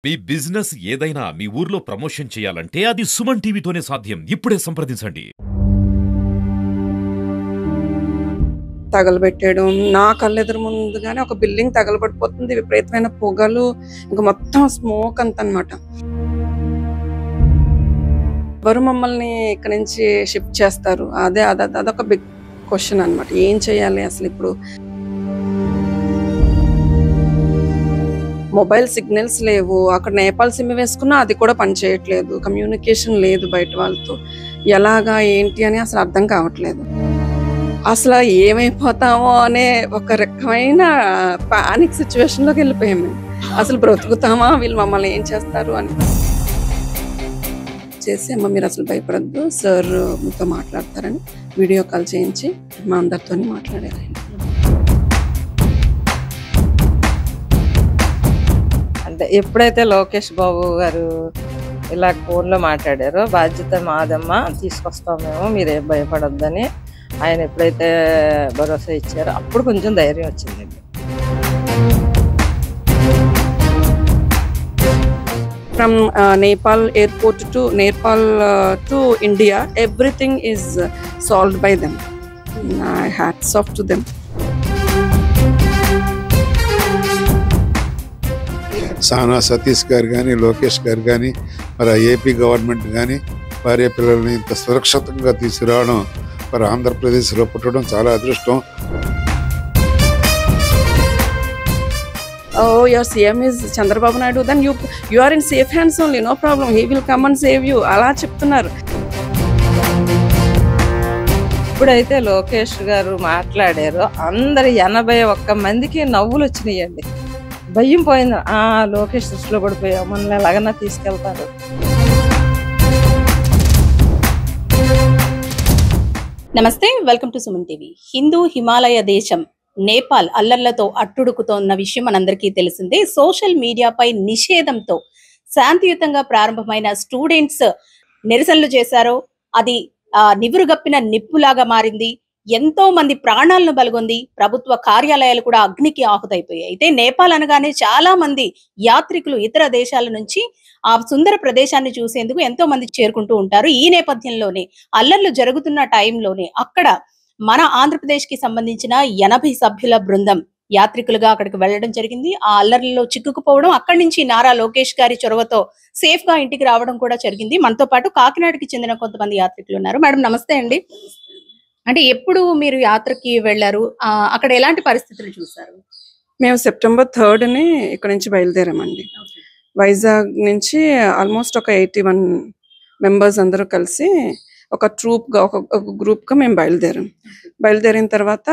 మీ business ఏదైనా మీ ఊర్లో promotion చేయాలంటే అది సుమన్ టీవీతోనే సాధ్యం. ఇప్పుడే సంప్రదించండి. తగలబెట్టేయడం, నా కళ్ళెదురు ముందుగానే ఒక బిల్డింగ్ తగలబడిపోతుంది. విపరీతమైన పొగలు, ఇంక మొత్తం స్మోక్ అంతనమాట. ఎవరు మమ్మల్ని ఇక్కడి నుంచి షిఫ్ట్ చేస్తారు? అదొక బిగ్ క్వశ్చన్ అనమాట. ఏం చేయాలి అసలు ఇప్పుడు? మొబైల్ సిగ్నల్స్ లేవు. అక్కడ నేపాల్ సిమ్ వేసుకున్నా అది కూడా పనిచేయట్లేదు. కమ్యూనికేషన్ లేదు బయట వాళ్ళతో. ఎలాగా ఏంటి అని అసలు అర్థం కావట్లేదు. అసలు ఏమైపోతామో అనే ఒక రకమైన పానిక్ సిచ్యువేషన్లోకి వెళ్ళిపోయాం మేము. అసలు బ్రతుకుతామా, వీళ్ళు మమ్మల్ని ఏం చేస్తారు అని చేసి, అమ్మ మీరు అసలు భయపడద్దు, సార్ మీతో మాట్లాడతారని వీడియో కాల్ చేయించి మా అందరితో మాట్లాడారు. అంటే ఎప్పుడైతే లోకేష్ బాబు గారు ఇలా ఫోన్లో మాట్లాడారో, బాధ్యత మాదమ్మా, తీసుకొస్తాం మేము, మీరేం భయపడొద్దని ఆయన ఎప్పుడైతే భరోసా ఇచ్చారో అప్పుడు కొంచెం ధైర్యం వచ్చింది. From Nepal airport to Nepal to India, everything is solved by them. Hats off to them. సానా సతీష్ గారు కానీ, లోకేష్ గారు కానీ, మరి ఏపీ గవర్నమెంట్ కానీ భార్య పిల్లల్ని ఇంత సురక్షితంగా తీసుకురావడం, మరి ఆంధ్రప్రదేశ్లో పుట్టడం చాలా అదృష్టం. Oh, your CM is Chandrababu Naidu, then you are in safe hands only, no problem, he will come and save you, అలా చెప్తున్నారు. ఇప్పుడైతే లోకేష్ గారు మాట్లాడారో అందరు 81 మందికి నవ్వులు వచ్చినాయండి. భయం పోయింది. లోకేష్ దృష్టిలో పడిపోయా, మనల్ని ఎలాగన్నా తీసుకెళ్తారు. నమస్తే, welcome to Suman TV. Hindu Himalaya దేశం నేపాల్ అల్లర్లతో అట్టుడుకుతోన్న విషయం మనందరికీ తెలిసిందే. సోషల్ మీడియాపై నిషేధంతో శాంతియుతంగా ప్రారంభమైన స్టూడెంట్స్ నిరసనలు చేశారో అది నివురుగప్పిన నిప్పులాగా మారింది. ఎంతో మంది ప్రాణాలను బలిగొంది. ప్రభుత్వ కార్యాలయాలు కూడా అగ్నికి ఆహుతైపోయాయి. అయితే నేపాల్ అనగానే చాలా మంది యాత్రికులు ఇతర దేశాల నుంచి ఆ సుందర ప్రదేశాన్ని చూసేందుకు ఎంతో మంది చేరుకుంటూ ఉంటారు. ఈ నేపథ్యంలోనే అల్లర్లు జరుగుతున్న టైంలోనే అక్కడ మన ఆంధ్రప్రదేశ్ కి సంబంధించిన 80 సభ్యుల బృందం యాత్రికులుగా అక్కడికి వెళ్లడం జరిగింది. ఆ అల్లర్లలో చిక్కుకుపోవడం, అక్కడి నుంచి నారా లోకేష్ గారి చొరవతో సేఫ్ గా ఇంటికి రావడం కూడా జరిగింది. మనతో పాటు కాకినాడకి చెందిన కొంతమంది యాత్రికులు ఉన్నారు. మేడం నమస్తే అండి. అంటే ఎప్పుడు మీరు యాత్రకి వెళ్లారు? అక్కడ ఎలాంటి పరిస్థితులు చూసారు? మేము సెప్టెంబర్ 3 ఇక్కడ నుంచి బయలుదేరామండి. వైజాగ్ నుంచి ఆల్మోస్ట్ ఒక 81 మెంబర్స్ అందరూ కలిసి ఒక ట్రూప్గా, ఒక గ్రూప్గా మేము బయలుదేరిన తర్వాత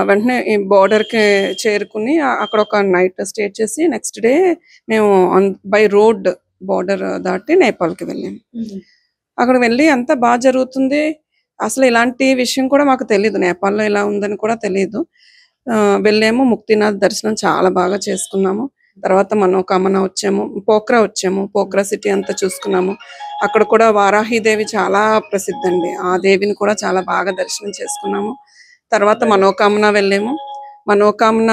వెంటనే ఈ బోర్డర్కి చేరుకుని అక్కడ ఒక నైట్ స్టే చేసి నెక్స్ట్ డే మేము బై రోడ్ బోర్డర్ దాటి నేపాల్కి వెళ్ళాము. అక్కడ వెళ్ళి అంతా బాగా జరుగుతుంది. అసలు ఇలాంటి విషయం కూడా మాకు తెలియదు, నేపాల్లో ఇలా ఉందని కూడా తెలియదు. వెళ్ళాము, ముక్తినాథ్ దర్శనం చాలా బాగా చేసుకున్నాము. తర్వాత మనోకామన వచ్చాము, పోఖ్రా సిటీ అంతా చూసుకున్నాము. అక్కడ కూడా వారాహిదేవి చాలా ప్రసిద్ధి అండి. ఆ దేవిని కూడా చాలా బాగా దర్శనం చేసుకున్నాము. తర్వాత మనోకామన వెళ్ళాము. మనోకామన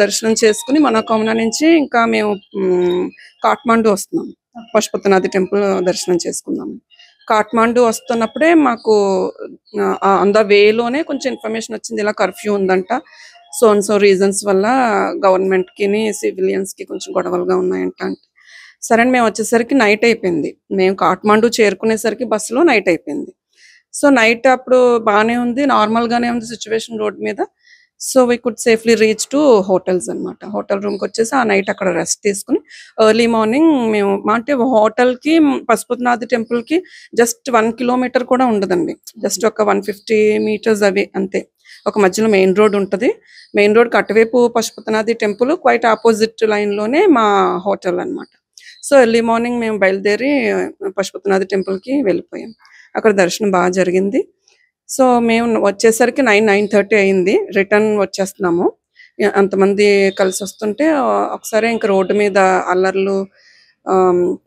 దర్శనం చేసుకుని మనోకామన నుంచి ఇంకా మేము కాఠ్మండు వస్తున్నాము. పశుపతినాథ్ టెంపుల్ దర్శనం చేసుకున్నాము. కాఠ్మండు వస్తున్నప్పుడే మాకు ఆన్ ద వేలోనే కొంచెం ఇన్ఫర్మేషన్ వచ్చింది, ఇలా కర్ఫ్యూ ఉందంట, సో రీజన్స్ వల్ల గవర్నమెంట్కి సివిలియన్స్కి కొంచెం గొడవలుగా ఉన్నాయంట. అంటే సరే మేము వచ్చేసరికి నైట్ అయిపోయింది. మేము కాఠ్మండు చేరుకునేసరికి బస్సులో నైట్ అయిపోయింది. సో నైట్ అప్పుడు బాగానే ఉంది, నార్మల్గానే ఉంది సిచ్యువేషన్ రోడ్ మీద. So we could safely reach to hotels అనమాట. హోటల్ రూమ్కి వచ్చేసి ఆ నైట్ అక్కడ రెస్ట్ తీసుకుని ఎర్లీ మార్నింగ్ మేము అంటే హోటల్కి పశుపతినాథ్ టెంపుల్కి జస్ట్ 1 కిలోమీటర్ కూడా ఉండదండి, జస్ట్ ఒక 150 మీటర్స్ అవే అంతే. ఒక మధ్యలో మెయిన్ రోడ్ ఉంటుంది. మెయిన్ రోడ్కి అటువైపు పశుపతినాథ్ టెంపుల్, క్వైట్ ఆపోజిట్ లైన్లోనే మా హోటల్ అనమాట. సో ఎర్లీ మార్నింగ్ మేము బయలుదేరి పశుపతినాథ్ టెంపుల్కి వెళ్ళిపోయాం. అక్కడ దర్శనం బాగా జరిగింది. సో మేము వచ్చేసరికి 9:30 అయింది. రిటర్న్ వచ్చేస్తున్నాము. అంతమంది కలిసి వస్తుంటే ఒకసారి ఇంకా రోడ్డు మీద అల్లర్లు,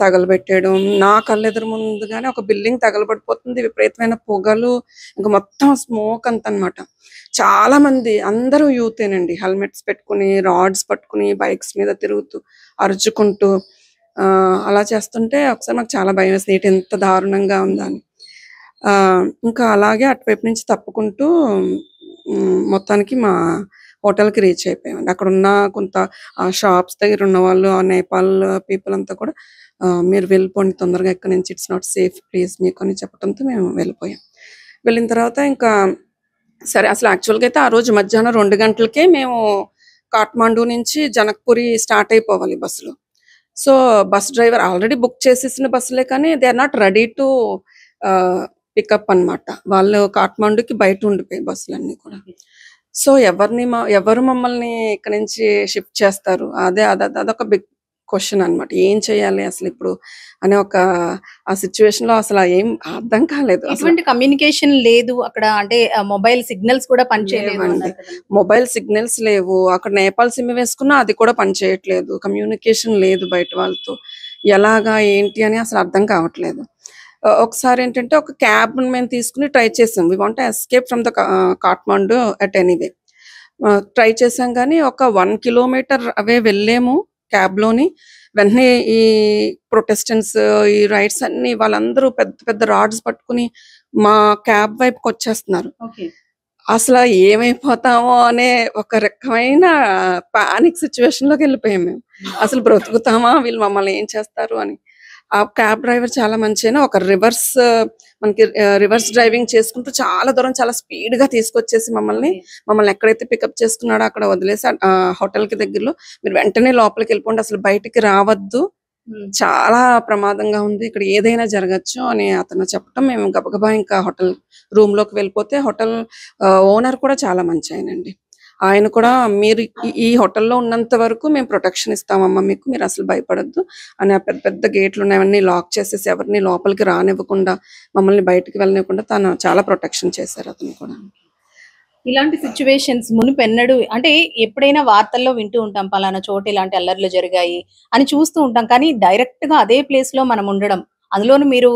తగలబెట్టేయడం. నా కళ్ళెదురు ముందుగానే ఒక బిల్డింగ్ తగలబడిపోతుంది, విపరీతమైన పొగలు, ఇంకా మొత్తం స్మోక్ అంత అనమాట. చాలా మంది అందరూ యూతేనండి, హెల్మెట్స్ పెట్టుకుని రాడ్స్ పట్టుకుని బైక్స్ మీద తిరుగుతూ అరుచుకుంటూ అలా చేస్తుంటే ఒకసారి నాకు చాలా భయం వేసింది, ఏంటి ఎంత దారుణంగా ఉందా అని. ఇంకా అలాగే అటువైపు నుంచి తప్పుకుంటూ మొత్తానికి మా హోటల్కి రీచ్ అయిపోయామండి. అక్కడ ఉన్న కొంత షాప్స్ దగ్గర ఉన్న వాళ్ళు, ఆ నేపాల్ పీపుల్ అంతా కూడా మీరు వెళ్ళిపోండి తొందరగా ఇక్కడ నుంచి, ఇట్స్ నాట్ సేఫ్ ప్లేస్ మీకు అని చెప్పడంతో మేము వెళ్ళిపోయాం. వెళ్ళిన తర్వాత ఇంకా సరే, అసలు యాక్చువల్గా అయితే ఆ రోజు మధ్యాహ్నం 2 గంటలకే మేము కాఠ్మాండు నుంచి జనక్పూరి స్టార్ట్ అయిపోవాలి బస్సులో. So bus driver already book చేసేసిన బస్సులే, కానీ they are not ready to pick up అనమాట. వాళ్ళు కాఠ్మాండుకి బయట ఉండిపోయాయి బస్సులన్నీ కూడా. సో ఎవరు మమ్మల్ని ఇక్కడ నుంచి షిఫ్ట్ చేస్తారు, అదొక బిగ్ క్వశ్చన్ అనమాట. ఏం చేయాలి అసలు ఇప్పుడు అనే ఆ సిచ్యువేషన్ లో అసలు ఏం అర్థం కాలేదు. ఎటువంటి కమ్యూనికేషన్ లేదు అక్కడ, అంటే మొబైల్ సిగ్నల్స్ కూడా పనిచేయలేవు. మొబైల్ సిగ్నల్స్ లేవు అక్కడ. నేపాల్ సిమ్ వేసుకున్నా అది కూడా పనిచేయట్లేదు. కమ్యూనికేషన్ లేదు బయట వాళ్ళతో. ఎలాగా ఏంటి అని అసలు అర్థం కావట్లేదు. ఒకసారి ఏంటంటే ఒక క్యాబ్ మేము తీసుకుని ట్రై చేసాం. We want to escape from the Kathmandu at anyway. Try చేసాం, కానీ ఒక 1 కిలోమీటర్ అవే వెళ్ళాము క్యాబ్లోని. వెంటనే ఈ ప్రొటెస్టెంట్స్, ఈ రైడ్స్ అన్ని వాళ్ళందరూ పెద్ద పెద్ద రాడ్స్ పట్టుకుని మా క్యాబ్ వైపుకి వచ్చేస్తున్నారు. అసలు ఏమైపోతామో అనే ఒక రకమైన పానిక్ సిచ్యువేషన్ లోకి వెళ్ళిపోయాం మేము. అసలు బ్రతుకుతామా, వీళ్ళు మమ్మల్ని ఏం చేస్తారు అని. ఆ క్యాబ్ డ్రైవర్ చాలా మంచిగా ఒక మనకి రివర్స్ డ్రైవింగ్ చేసుకుంటూ చాలా దూరం చాలా స్పీడ్ గా తీసుకొచ్చేసి మమ్మల్ని ఎక్కడైతే పికప్ చేసుకున్నాడో అక్కడ వదిలేసి హోటల్ కి దగ్గరలో మీరు వెంటనే లోపలికి వెళ్ళిపోండి, అసలు బయటికి రావద్దు, చాలా ప్రమాదంగా ఉంది, ఇక్కడ ఏదైనా జరగచ్చు అని అతను చెప్పడం, మేము గబగబా ఇంకా హోటల్ రూమ్ లోకి వెళ్ళిపోతే హోటల్ ఓనర్ కూడా చాలా మంచి ఆయనండి. ఆయన కూడా మీరు ఈ హోటల్లో ఉన్నంత వరకు మేము ప్రొటెక్షన్ ఇస్తామమ్మా మీకు, మీరు అసలు భయపడద్దు అని పెద్ద పెద్ద గేట్లు ఉన్నాయన్నీ లాక్ చేసేసి ఎవరిని లోపలికి రానివ్వకుండా మమ్మల్ని బయటికి వెళ్ళనివ్వకుండా తను చాలా ప్రొటెక్షన్ చేశారు అతను కూడా. ఇలాంటి సిచ్యువేషన్స్ మునుపెన్నడు, అంటే ఎప్పుడైనా వార్తల్లో వింటూ ఉంటాం పలానా చోట ఇలాంటి అల్లర్లు జరిగాయి అని చూస్తూ ఉంటాం, కానీ డైరెక్ట్ గా అదే ప్లేస్ లో మనం ఉండడం, అందులోను మీరు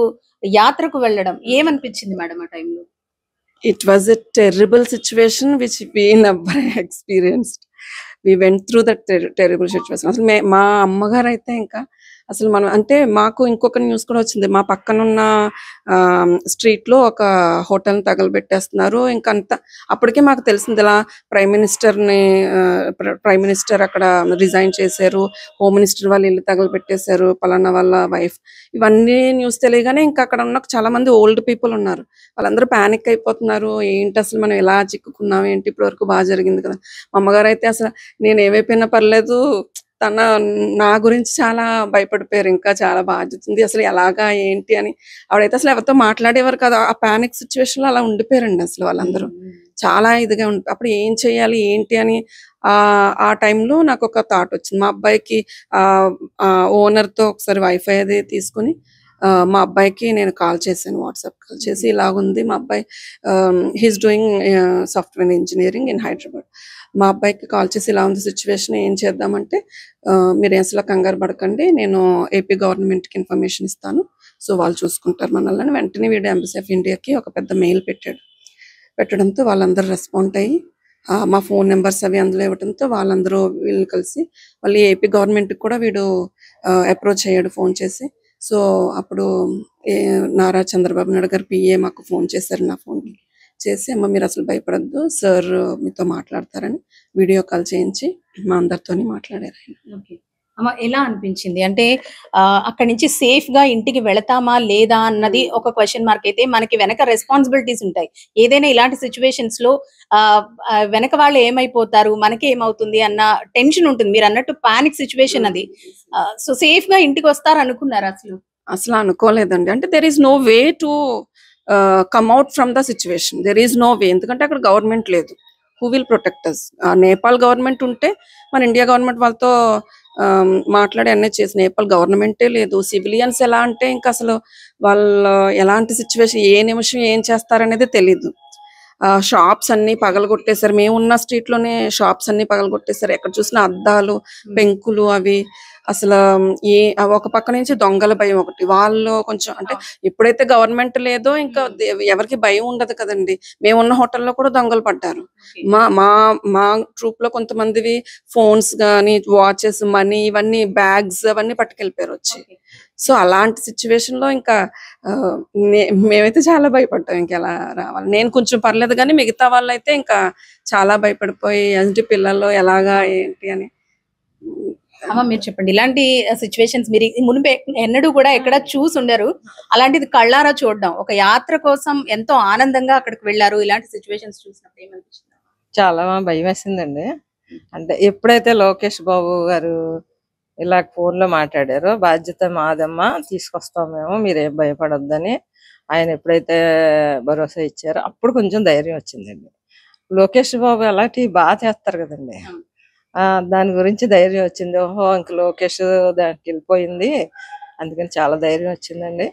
యాత్రకు వెళ్ళడం, ఏమనిపించింది మేడం ఆ టైంలో? It was a terrible situation which we never experienced. We went through that terrible situation. అసలు మా అమ్మగారు అయితే ఇంకా అసలు మనం అంటే మాకు ఇంకొక న్యూస్ కూడా వచ్చింది. మా పక్కన ఉన్న స్ట్రీట్ లో ఒక హోటల్ తగలబెట్టేస్తున్నారు. ఇంకంత అప్పటికే మాకు తెలిసింది ఇలా ప్రైమ్ మినిస్టర్ అక్కడ రిజైన్ చేశారు, హోమ్ మినిస్టర్ వాళ్ళు ఇల్లు తగలబెట్టేశారు, పలానా వాళ్ళ వైఫ్, ఇవన్నీ న్యూస్ తెలియగానే ఇంకా అక్కడ ఉన్న చాలా మంది ఓల్డ్ పీపుల్ ఉన్నారు, వాళ్ళందరూ ప్యానిక్ అయిపోతున్నారు. ఏంటి అసలు మనం ఎలా చిక్కుకున్నాం, ఏంటి ఇప్పటి వరకు బాగా జరిగింది కదా. మా అమ్మగారు అయితే అసలు నేను ఏమైపోయినా పర్లేదు, నా గురించి చాలా భయపడిపోయారు, ఇంకా చాలా బాధ్యత ఉంది, అసలు ఎలాగా ఏంటి అని. ఆవిడైతే అసలు ఎవరితో మాట్లాడేవారు కదా, ఆ పానిక్ సిచ్యువేషన్ లో అలా ఉండిపోయారండి అసలు వాళ్ళందరూ. చాలా ఇదిగా అప్పుడు ఏం చేయాలి ఏంటి అని ఆ టైంలో నాకు ఒక థాట్ వచ్చింది. మా అబ్బాయికి ఓనర్ తో ఒకసారి వైఫై అది తీసుకుని మా అబ్బాయికి నేను కాల్ చేశాను, వాట్సాప్ కాల్ చేసి ఇలాగుంది మా అబ్బాయి, he's doing software engineering in Hyderabad. మా అబ్బాయికి కాల్ చేసి ఇలా ఉంది సిచ్యువేషన్, ఏం చేద్దామంటే మీరు అసలు కంగారు పడకండి, నేను ఏపీ గవర్నమెంట్కి ఇన్ఫర్మేషన్ ఇస్తాను, సో వాళ్ళు చూసుకుంటారు మనల్ని. వెంటనే వీడు ఎంబసీ ఆఫ్ ఇండియాకి ఒక పెద్ద మెయిల్ పెట్టడంతో వాళ్ళందరూ రెస్పాండ్ అయ్యి మా ఫోన్ నెంబర్స్ అవి అందులో ఇవ్వడంతో వాళ్ళందరూ వీళ్ళు కలిసి మళ్ళీ ఏపీ గవర్నమెంట్కి కూడా వీడు అప్రోచ్ అయ్యాడు ఫోన్ చేసి. సో అప్పుడు నారా చంద్రబాబు నాయుడు గారు పిఏ మాకు ఫోన్ చేశారు, నా ఫోన్కి చేసి, అమ్మ మీరు అసలు భయపడద్దు, సార్ మీతో మాట్లాడతారని వీడియో కాల్ చేయించి మా అందరితోని మాట్లాడారు ఆయన. అమ్మ ఎలా అనిపించింది, అంటే అక్కడి నుంచి సేఫ్ గా ఇంటికి వెళతామా లేదా అన్నది ఒక క్వశ్చన్ మార్క్ అయితే, మనకి వెనక రెస్పాన్సిబిలిటీస్ ఉంటాయి. ఏదైనా ఇలాంటి సిచ్యువేషన్స్ లో వెనక వాళ్ళు ఏమైపోతారు, మనకి ఏమవుతుంది అన్న టెన్షన్ ఉంటుంది. మీరు అన్నట్టు పానిక్ సిచ్యువేషన్ అది. సో సేఫ్ గా ఇంటికి వస్తారు అనుకున్నారు? అసలు అనుకోలేదండి. అంటే there is no way to come out from the situation, there is no way. ఎందుకంటే అక్కడ గవర్నమెంట్ లేదు, who will protect us. Nepal government ఉంటే మన ఇండియా గవర్నమెంట్ వాళ్ళతో మాట్లాడి అన్నీ చేసి, నేపాల్ గవర్నమెంటే లేదు. సివిలియన్స్ ఎలా అంటే ఇంకా అసలు వాళ్ళు ఎలాంటి సిచ్యువేషన్ ఏ నిమిషం ఏం చేస్తారనేది తెలీదు. షాప్స్ అన్ని పగలగొట్టేశారు, మేము ఉన్న స్ట్రీట్ లోనే షాప్స్ అన్ని పగలగొట్టేశారు, ఎక్కడ చూసినా అద్దాలు పెంకులు అవి అసలు ఏ ఒక పక్క నుంచి దొంగల భయం ఒకటి. వాళ్ళు కొంచెం అంటే ఎప్పుడైతే గవర్నమెంట్ లేదో ఇంకా ఎవరికి భయం ఉండదు కదండి. మేమున్న హోటల్లో కూడా దొంగలు పడ్డారు. మా మా మా ట్రూప్ లో కొంతమందివి ఫోన్స్ గానీ, వాచెస్, మనీ, ఇవన్నీ బ్యాగ్స్ అవన్నీ పట్టుకెళ్ళిపోయారు వచ్చి. సో అలాంటి సిచ్యువేషన్ లో ఇంకా మేమైతే చాలా భయపడ్డాం. ఇంకెలా రావాలి. నేను కొంచెం పర్లేదు కానీ మిగతా వాళ్ళైతే ఇంకా చాలా భయపడిపోయి అంటే పిల్లలు ఎలాగా ఏంటి అని. అమ్మ మీరు చెప్పండి, ఇలాంటి సిచ్యువేషన్స్ మీరు మునిపే ఎన్నడూ కూడా ఎక్కడ చూసి ఉండరు, అలాంటిది కళ్ళారా చూడడం, ఒక యాత్ర కోసం ఎంతో ఆనందంగా అక్కడికి వెళ్ళారు. ఇలాంటి సిచ్యువేషన్స్ చూసినప్పుడు ఏమనిపించింది? చాలా భయం వేసిందండి. అంటే ఎప్పుడైతే లోకేష్ బాబు గారు ఇలా ఫోన్ లో మాట్లాడారో, బాధ్యత మాదమ్మా, తీసుకొస్తాం మేము, మీరేం భయపడొద్దని ఆయన ఎప్పుడైతే భరోసా ఇచ్చారో అప్పుడు కొంచెం ధైర్యం వచ్చిందండి. లోకేష్ బాబు అలాంటివి బాగా చేస్తారు కదండి, దాని గురించి ధైర్యం వచ్చింది. ఓహో ఇంక లోకేష్ దానికి వెళ్ళిపోయింది, అందుకని చాలా ధైర్యం వచ్చిందండి.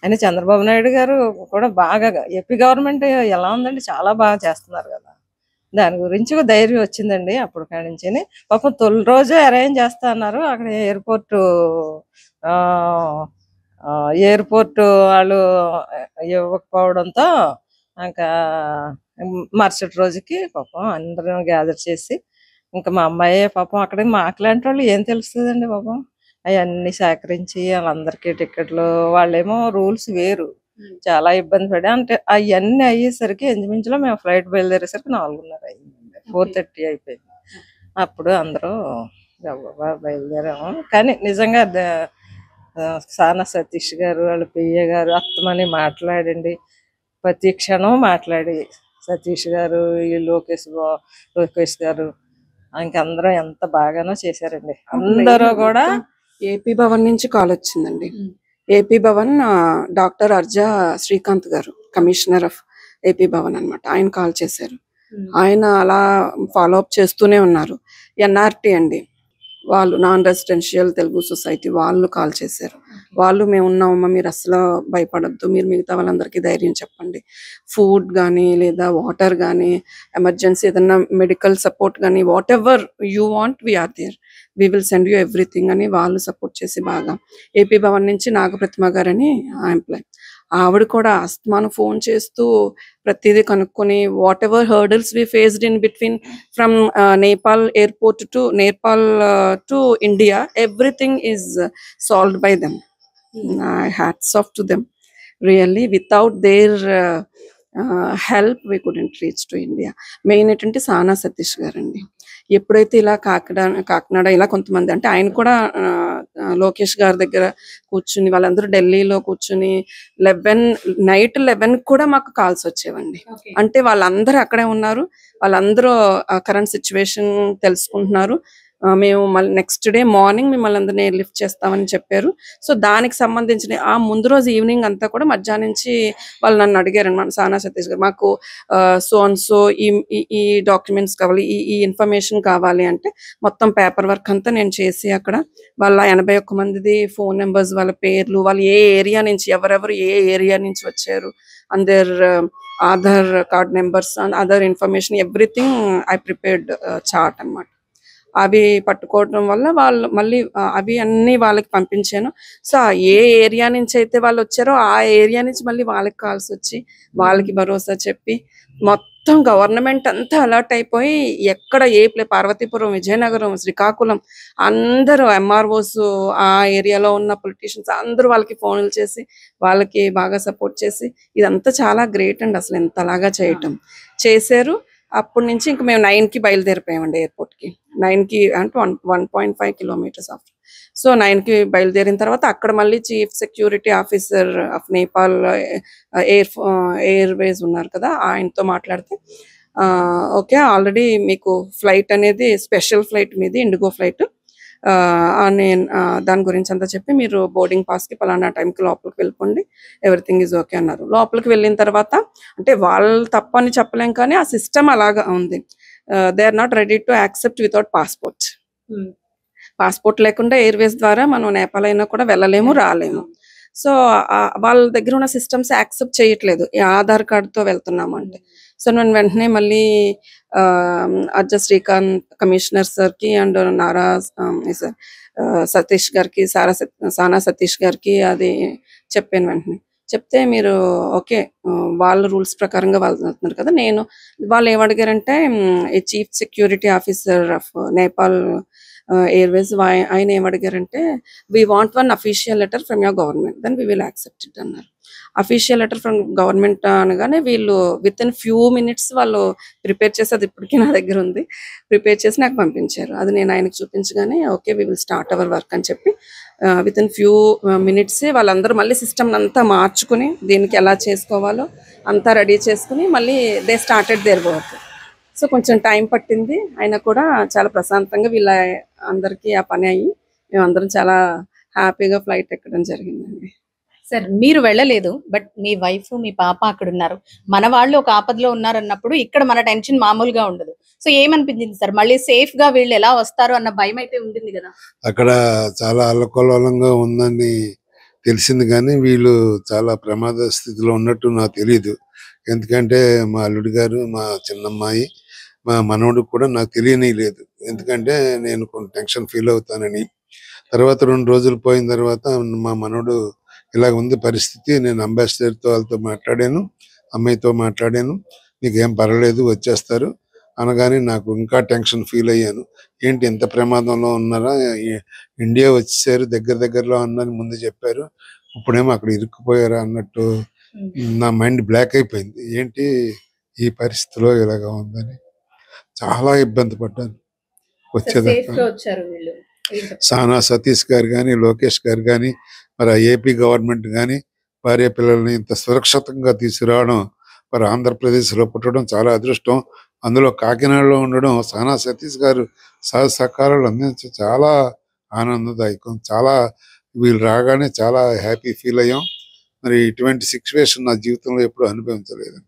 అని చంద్రబాబు నాయుడు గారు కూడా బాగా, ఏపీ గవర్నమెంట్ ఎలా ఉందండి, చాలా బాగా చేస్తున్నారు కదా, దాని గురించి ఒక ధైర్యం వచ్చిందండి. అప్పుడు కాడి నుంచి పాపం తొలి రోజే అరేంజ్ చేస్తా అన్నారు. అక్కడ ఎయిర్పోర్ట్ వాళ్ళు ఇవ్వకపోవడంతో ఇంకా మరుసటి రోజుకి పాపం అందరం గ్యాదర్ చేసి, ఇంకా మా అమ్మాయి పాపం అక్కడ మాకులాంటి వాళ్ళు ఏం తెలుస్తుందండి పాపం, అవన్నీ సేకరించి వాళ్ళందరికీ టికెట్లు, వాళ్ళేమో రూల్స్ వేరు, చాలా ఇబ్బంది పడి, అంటే అవన్నీ అయ్యేసరికి ఇంచుమించులో మేము ఫ్లైట్ బయలుదేరేసరికి 4:30 అయిందండి, 4:30 అయిపోయింది. అప్పుడు అందరూ గబగబా బయలుదేరాము. కానీ నిజంగా సానా సతీష్ గారు, వాళ్ళ పియ్య గారు, అత్తమని మాట్లాడండి, ప్రతి క్షణం మాట్లాడి, సతీష్ గారు, ఈ లోకేష్ గారు ఇంకందరూ ఎంత బాగానో చేశారండి. అందరూ కూడా ఏపీ భవన్ నుంచి కాల్ వచ్చిందండి. ఏపీ భవన్ డాక్టర్ అర్జా శ్రీకాంత్ గారు, కమిషనర్ ఆఫ్ ఏపీ భవన్ అన్నమాట, ఆయన కాల్ చేశారు. ఆయన అలా ఫాలో అప్ చేస్తూనే ఉన్నారు. ఎన్ఆర్టీ అండి, వాళ్ళు నాన్ రెసిడెన్షియల్ తెలుగు సొసైటీ వాళ్ళు కాల్ చేశారు. వాళ్ళు మేము ఉన్నామమ్మా, మీరు అసలు భయపడద్దు, మీరు మిగతా వాళ్ళందరికీ ధైర్యం చెప్పండి, ఫుడ్ కానీ లేదా వాటర్ కానీ, ఎమర్జెన్సీ ఏదన్నా మెడికల్ సపోర్ట్ కానీ, whatever you want we're there, we will send you everything అని వాళ్ళు సపోర్ట్ చేసి బాగా. ఏపీ భవన్ నుంచి నాగప్రతిమ గారని ఎంప్లాయ్, ఆవిడ కూడా అస్తమానం ఫోన్ చేస్తూ ప్రతిదీ కనుక్కొని, whatever hurdles we faced in between from Nepal airport to India, everything is solved by them. Hats off to them really. Without their help we couldn't reach to India. Main ఏంటంటే సానా సతీష్ గారండి. ఎప్పుడైతే ఇలా కాకినాడ ఇలా కొంతమంది, అంటే ఆయన కూడా లోకేష్ గారి దగ్గర కూర్చుని, వాళ్ళందరూ ఢిల్లీలో కూర్చుని నైట్ 11 కూడా మాకు కాల్స్ వచ్చేవండి. అంటే వాళ్ళందరూ అక్కడే ఉన్నారు, వాళ్ళందరూ కరెంట్ సిచ్యువేషన్ తెలుసుకుంటున్నారు. మేము మళ్ళీ నెక్స్ట్ డే మార్నింగ్ మిమ్మల్ని అందరినీ లిఫ్ట్ చేస్తామని చెప్పారు. సో దానికి సంబంధించిన ఆ ముందు రోజు ఈవినింగ్ అంతా కూడా మధ్యాహ్నం నుంచి వాళ్ళు నన్ను అడిగారు అనమాట, సానా సతీష్ గారు, మాకు సో ఈ డాక్యుమెంట్స్ కావాలి, ఈ ఇన్ఫర్మేషన్ కావాలి అంటే మొత్తం పేపర్ వర్క్ అంతా నేను చేసి, అక్కడ వాళ్ళ 81 మందిది ఫోన్ నెంబర్స్, వాళ్ళ పేర్లు, వాళ్ళు ఏ ఏరియా నుంచి, ఎవరెవరు ఏ ఏరియా నుంచి వచ్చారు, and their Aadhaar card numbers and other information, everything I prepared chart అన్నమాట. అవి పట్టుకోవడం వల్ల వాళ్ళు మళ్ళీ అవి అన్ని వాళ్ళకి పంపించాను. సో ఏ ఏరియా నుంచి అయితే వాళ్ళు వచ్చారో ఆ ఏరియా నుంచి మళ్ళీ వాళ్ళకి కాల్స్ వచ్చి వాళ్ళకి భరోసా చెప్పి, మొత్తం గవర్నమెంట్ అంతా అలర్ట్ అయిపోయి, ఎక్కడ పార్వతీపురం, విజయనగరం, శ్రీకాకుళం అందరూ ఎంఆర్ఓస్, ఆ ఏరియాలో ఉన్న పొలిటీషియన్స్ అందరూ వాళ్ళకి ఫోన్లు చేసి వాళ్ళకి బాగా సపోర్ట్ చేసి, ఇదంతా చాలా గ్రేట్ అండి అసలు ఎంతలాగా చేయటం చేశారు. అప్పటి నుంచి ఇంక మేము 9కి బయలుదేరిపోయామండి ఎయిర్పోర్ట్కి. 9కి అంటే 1.5 కిలోమీటర్స్ ఆఫ్టర్. సో 9కి బయలుదేరిన తర్వాత అక్కడ మళ్ళీ chief security officer of Nepal Airways ఉన్నారు కదా, ఆయనతో మాట్లాడితే ఓకే ఆల్రెడీ మీకు ఫ్లైట్ అనేది స్పెషల్ ఫ్లైట్ మీది, ఇండిగో ఫ్లైట్, నేను దాని గురించి అంతా చెప్పి, మీరు బోర్డింగ్ పాస్కి పలానా టైంకి లోపలికి వెళ్ళిపోండి, ఎవ్రీథింగ్ ఈజ్ ఓకే అన్నారు. లోపలికి వెళ్ళిన తర్వాత అంటే వాళ్ళు తప్పని చెప్పలేం కానీ ఆ సిస్టమ్ అలాగా ఉంది. They are not ready to accept without passport. Passport లేకుండా ఎయిర్వేస్ ద్వారా మనం నేపాల్ అయినా కూడా వెళ్ళలేము, రాలేము. సో వాళ్ళ దగ్గర ఉన్న సిస్టమ్స్ యాక్సెప్ట్ చేయట్లేదు ఈ ఆధార్ కార్డుతో వెళ్తున్నాము అంటే. సో నేను వెంటనే మళ్ళీ అజ్జ శ్రీకాంత్ కమిషనర్ సార్కి అండ్ నారా సార్ సతీష్ గారికి సానా సతీష్ గారికి అది చెప్పాను. వెంటనే చెప్తే మీరు ఓకే వాళ్ళ రూల్స్ ప్రకారంగా వాళ్ళు వెళ్తున్నారు కదా. వాళ్ళు ఏమడిగారంటే ఈ chief security officer of Nepal airways ఆయన ఏమడిగారంటే we want one official letter from your government then we will accept it అన్నారు. అఫీషియల్ లెటర్ ఫ్రమ్ గవర్నమెంట్ అనగానే వీళ్ళు విత్ ఇన్ ఫ్యూ మినిట్స్ వాళ్ళు ప్రిపేర్ చేసి, అది ఇప్పటికీ నా దగ్గర ఉంది, ప్రిపేర్ చేసి నాకు పంపించారు. అది నేను ఆయనకు చూపించగానే okay we will start our work అని చెప్పి విత్ ఇన్ ఫ్యూ మినిట్స్ వాళ్ళందరూ మళ్ళీ సిస్టమ్ అంతా మార్చుకుని దీనికి ఎలా చేసుకోవాలో అంతా రెడీ చేసుకుని మళ్ళీ they started their work. So కొంచెం టైం పట్టింది, అయినా కూడా చాలా ప్రశాంతంగా వీళ్ళ అందరికీ ఆ పని అయ్యి మేమందరం చాలా హ్యాపీగా ఫ్లైట్ ఎక్కడం జరిగిందండి. సార్ మీరు వెళ్ళలేదు, బట్ మీ వైఫ్ మీ పాప అక్కడ ఉన్నారు. మన వాళ్ళు ఒక ఆపదలో ఉన్నారన్నప్పుడు ఇక్కడ మన టెన్షన్ మామూలుగా ఉండదు. సో ఏమనిపించింది సార్, మళ్ళీ సేఫ్ గా వీళ్ళు ఎలా వస్తారు అన్న భయం అయితే ఉంటుంది కదా? అక్కడ చాలా అల్లకల్లోలంగా ఉందని తెలిసింది, కానీ వీళ్ళు చాలా ప్రమాద స్థితిలో ఉన్నట్టు నాకు తెలియదు. ఎందుకంటే మా అల్లుడి గారు, మా చిన్నమ్మాయి, మా మనవడికి కూడా నాకు తెలియనిలేదు. ఎందుకంటే నేను కొంచెం టెన్షన్ ఫీల్ అవుతానని. తర్వాత 2 రోజులు పోయిన తర్వాత మా మనవడు ఇలాగ ఉంది పరిస్థితి, నేను అంబాసిడర్తో వాళ్ళతో మాట్లాడాను, అమ్మాయితో మాట్లాడాను, నీకేం పర్వాలేదు వచ్చేస్తారు అనగానే నాకు ఇంకా టెన్షన్ ఫీల్ అయ్యాను. ఏంటి ఎంత ప్రమాదంలో ఉన్నారా, ఇండియా వచ్చేసారు, దగ్గరలో అన్నని ముందు చెప్పారు, ఇప్పుడేమో అక్కడ ఇరుక్కుపోయారా అన్నట్టు నా మైండ్ బ్లాక్ అయిపోయింది. ఏంటి ఈ పరిస్థితిలో ఇలాగా ఉందని చాలా ఇబ్బంది పడ్డాను వచ్చేదాకా. సానా సతీష్ గారు కానీ, లోకేష్ గారు కానీ, మరి ఏపీ గవర్నమెంట్ కానీ భార్య పిల్లల్ని ఇంత సురక్షితంగా తీసుకురావడం, మరి ఆంధ్రప్రదేశ్లో పుట్టడం చాలా అదృష్టం. అందులో కాకినాడలో ఉండడం, సానా సతీష్ గారు సహకారాలు అందించడం చాలా ఆనందదాయకం. చాలా వీళ్ళు రాగానే చాలా హ్యాపీ ఫీల్ అయ్యాం. మరి ఇటువంటి సిచ్యువేషన్ నా జీవితంలో ఎప్పుడు అనుభవించలేదు.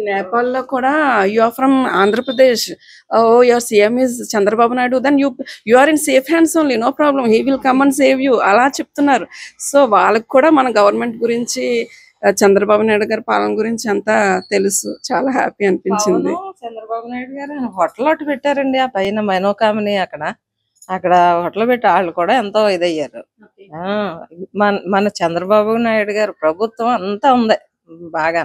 నేపాల్లో కూడా you are from Andhra Pradesh, your CM is Chandrababu Naidu, then you are in safe hands only, no problem, he will come and save you అలా చెప్తున్నారు. సో వాళ్ళకి కూడా మన గవర్నమెంట్ గురించి, చంద్రబాబు నాయుడు గారి పాలన గురించి అంతా తెలుసు. చాలా హ్యాపీ అనిపించింది. చంద్రబాబు నాయుడు గారు హోటల్ ఒకటి పెట్టారండి ఆ పైన మనోకామని, అక్కడ హోటల్ పెట్టి వాళ్ళు కూడా ఎంతో ఇదయ్యారు. మన చంద్రబాబు నాయుడు గారు ప్రభుత్వం అంతా ఉంది బాగా.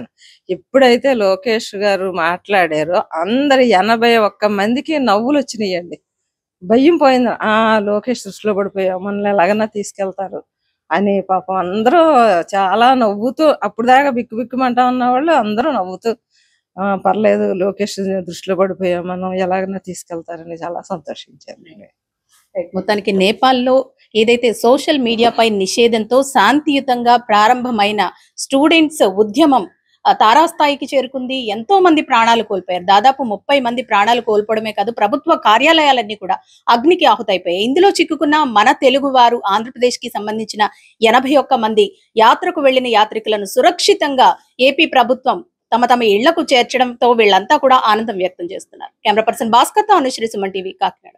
ఎప్పుడైతే లోకేష్ గారు మాట్లాడారో అందరు 81 మందికి నవ్వులు వచ్చినాయండి. భయం పోయింది, లోకేష్ దృష్టిలో పడిపోయాం, మనల్ని ఎలాగన్నా తీసుకెళ్తారు అని పాపం అందరూ చాలా నవ్వుతూ, అప్పుడు దాకా బిక్కుమంటా ఉన్న వాళ్ళు అందరూ నవ్వుతూ పర్లేదు లోకేష్ దృష్టిలో పడిపోయాం, మనం ఎలాగన్నా తీసుకెళ్తారని చాలా సంతోషించారు. మొత్తానికి నేపాల్లో ఏదైతే సోషల్ మీడియాపై నిషేధంతో శాంతియుతంగా ప్రారంభమైన స్టూడెంట్స్ ఉద్యమం తారాస్థాయికి చేరుకుంది. ఎంతో మంది ప్రాణాలు కోల్పోయారు. దాదాపు 30 మంది ప్రాణాలు కోల్పోవడమే కాదు, ప్రభుత్వ కార్యాలయాలన్నీ కూడా అగ్నికి ఆహుతైపోయాయి. ఇందులో చిక్కుకున్న మన తెలుగు వారు, ఆంధ్రప్రదేశ్ కి సంబంధించిన 81 మంది యాత్రకు వెళ్లిన యాత్రికులను సురక్షితంగా ఏపీ ప్రభుత్వం తమ ఇళ్లకు చేర్చడంతో వీళ్ళంతా కూడా ఆనందం వ్యక్తం చేస్తున్నారు. కెమెరా పర్సన్ భాస్కర్ తో అనుశ్రీ, సుమన్ టీవీ, కాకినాడ.